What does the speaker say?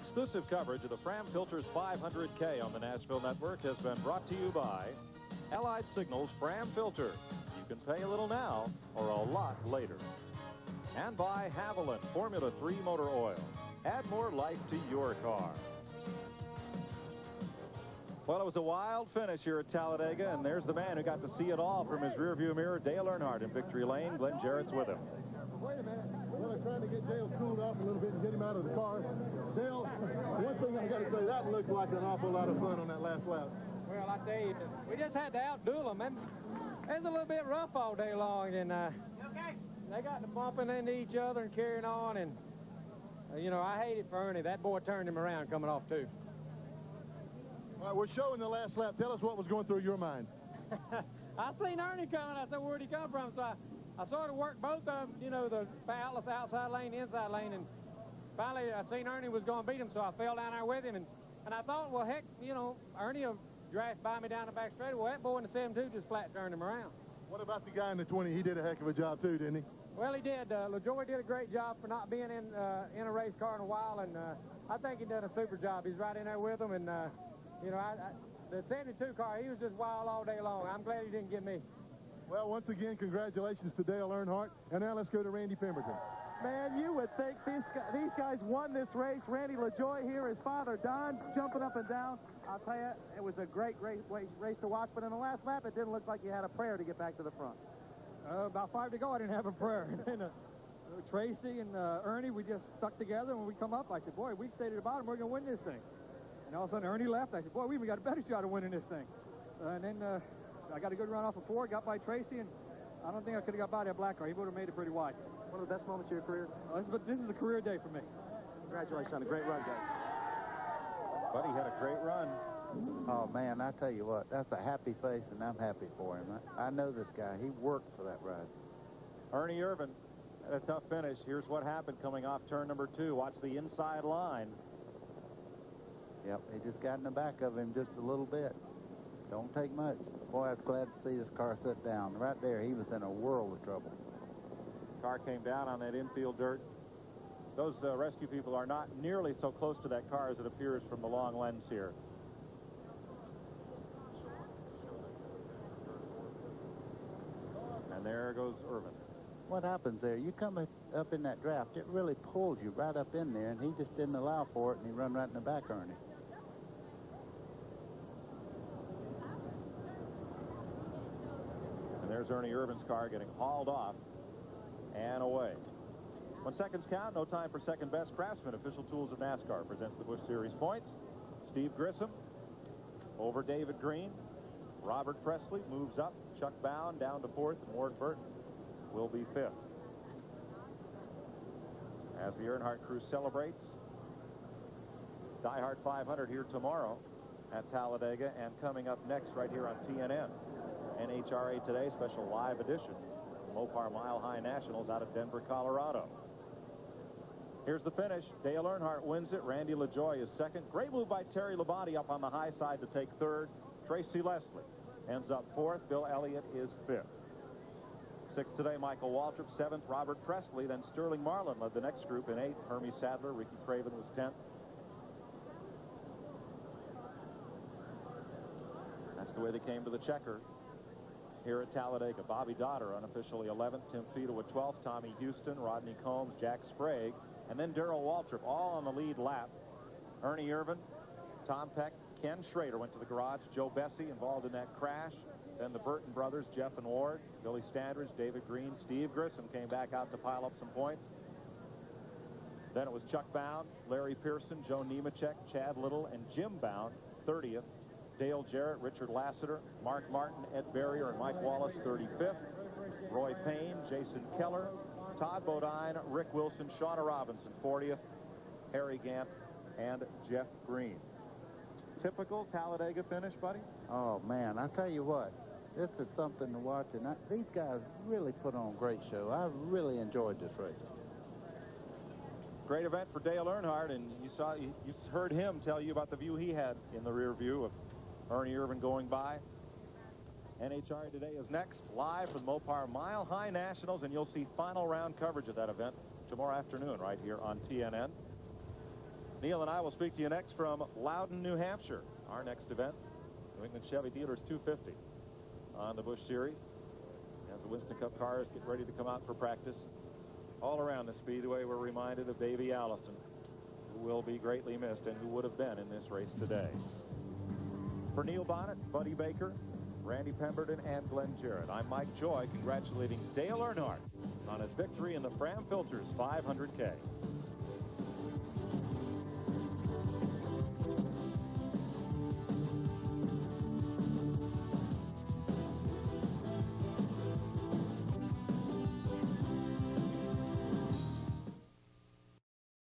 Exclusive coverage of the Fram Filters 500K on the Nashville Network has been brought to you by Allied Signals Fram Filters. You can pay a little now or a lot later. And by Haviland Formula 3 Motor Oil. Add more life to your car. Well, it was a wild finish here at Talladega, and there's the man who got to see it all from his rearview mirror, Dale Earnhardt in victory lane. Glenn Jarrett's with him. Wait a minute. We're trying to get Dale cooled off a little bit and get him out of the car. Dale, one thing I got to say, that looked like an awful lot of fun on that last lap. Well, I tell you, we just had to outduel them. And it was a little bit rough all day long, and they got to bumping into each other and carrying on. And, you know, I hated for Ernie. That boy turned him around coming off, too. All right, we're showing the last lap. Tell us what was going through your mind. I seen Ernie coming. I said, where'd he come from? So I sort of worked both of them, you know, the outside lane, the inside lane, and finally I seen Ernie was going to beat him, so I fell down there with him, and I thought, well, heck, you know, Ernie will draft by me down the back straight. Well, that boy in the 7-2 just flat turned him around. What about the guy in the 20? He did a heck of a job, too, didn't he? Well, he did. LaJoy did a great job for not being in a race car in a while, and I think he done a super job. He's right in there with him, and, you know, the 72 car, he was just wild all day long. I'm glad he didn't get me. Well, once again, congratulations to Dale Earnhardt. And now let's go to Randy Pemberton. Man, you would think these guys won this race. Randy LaJoy here, his father, Don, jumping up and down. I'll tell you, it was a great race to watch. But in the last lap, it didn't look like you had a prayer to get back to the front. About 5 to go, I didn't have a prayer. And Tracy and Ernie, we just stuck together. And when we come up, I said, boy, we stayed at the bottom, we're going to win this thing. And all of a sudden, Ernie left. I said, boy, we even got a better shot of winning this thing. And then I got a good run off of 4, got by Tracy, and I don't think I could have got by that black car. He would have made it pretty wide. One of the best moments of your career? This is a career day for me. Congratulations on a great run, guys. Buddy had a great run. Oh, man, I tell you what, that's a happy face, and I'm happy for him. I know this guy. He worked for that ride. Ernie Irvan had a tough finish. Here's what happened coming off turn number 2. Watch the inside line. Yep, he just got in the back of him just a little bit. Don't take much. Boy, I was glad to see this car sit down. Right there, he was in a world of trouble. Car came down on that infield dirt. Those rescue people are not nearly so close to that car as it appears from the long lens here. And there goes Irvan. What happens there? You come up in that draft, it really pulls you right up in there, and he just didn't allow for it, and he run right in the back, Ernie. And there's Ernie Irvan's car getting hauled off and away. When seconds count, no time for second best. Craftsman, official tools of NASCAR, presents the Busch Series points. Steve Grissom over David Green. Robert Presley moves up. Chuck Bound down to 4th, and Ward Burton will be 5th. As the Earnhardt crew celebrates Die Hard 500 here tomorrow at Talladega, and coming up next right here on TNN. NHRA Today, special live edition. Mopar Mile High Nationals out of Denver, Colorado. Here's the finish. Dale Earnhardt wins it. Randy LaJoy is 2nd. Great move by Terry Labonte up on the high side to take 3rd. Tracy Leslie ends up 4th. Bill Elliott is 5th. 6th today, Michael Waltrip. 7th, Robert Presley. Then Sterling Marlin led the next group in 8th. Hermie Sadler. Ricky Craven was 10th. That's the way they came to the checker here at Talladega. Bobby Dotter unofficially 11th. Tim Fiedel at 12th. Tommy Houston, Rodney Combs, Jack Sprague, and then Darrell Waltrip all on the lead lap. Ernie Irvan, Tom Peck, Ken Schrader went to the garage. Joe Bessie involved in that crash. Then the Burton brothers, Jeff and Ward, Billy Standridge, David Green, Steve Grissom came back out to pile up some points. Then it was Chuck Bound, Larry Pearson, Joe Nemechek, Chad Little, and Jim Bound, 30th. Dale Jarrett, Richard Lassiter, Mark Martin, Ed Barrier, and Mike Wallace, 35th. Roy Payne, Jason Keller, Todd Bodine, Rick Wilson, Shauna Robinson, 40th. Harry Gant, and Jeff Green. Typical Talladega finish, buddy? Oh, man, I tell you what, this is something to watch, and these guys really put on a great show. I really enjoyed this race. Great event for Dale Earnhardt, and you heard him tell you about the view he had in the rear view of Ernie Irvan going by. NHRA Today is next, live from Mopar Mile High Nationals, and you'll see final round coverage of that event tomorrow afternoon right here on TNN. Neil and I will speak to you next from Loudon, New Hampshire. Our next event, New England Chevy Dealers 250 on the Busch Series. As the Winston Cup cars get ready to come out for practice all around the Speedway, we're reminded of Davey Allison, who will be greatly missed and who would have been in this race today. For Neil Bonnet, Buddy Baker, Randy Pemberton, and Glenn Jarrett, I'm Mike Joy, congratulating Dale Earnhardt on his victory in the Fram Filters 500K.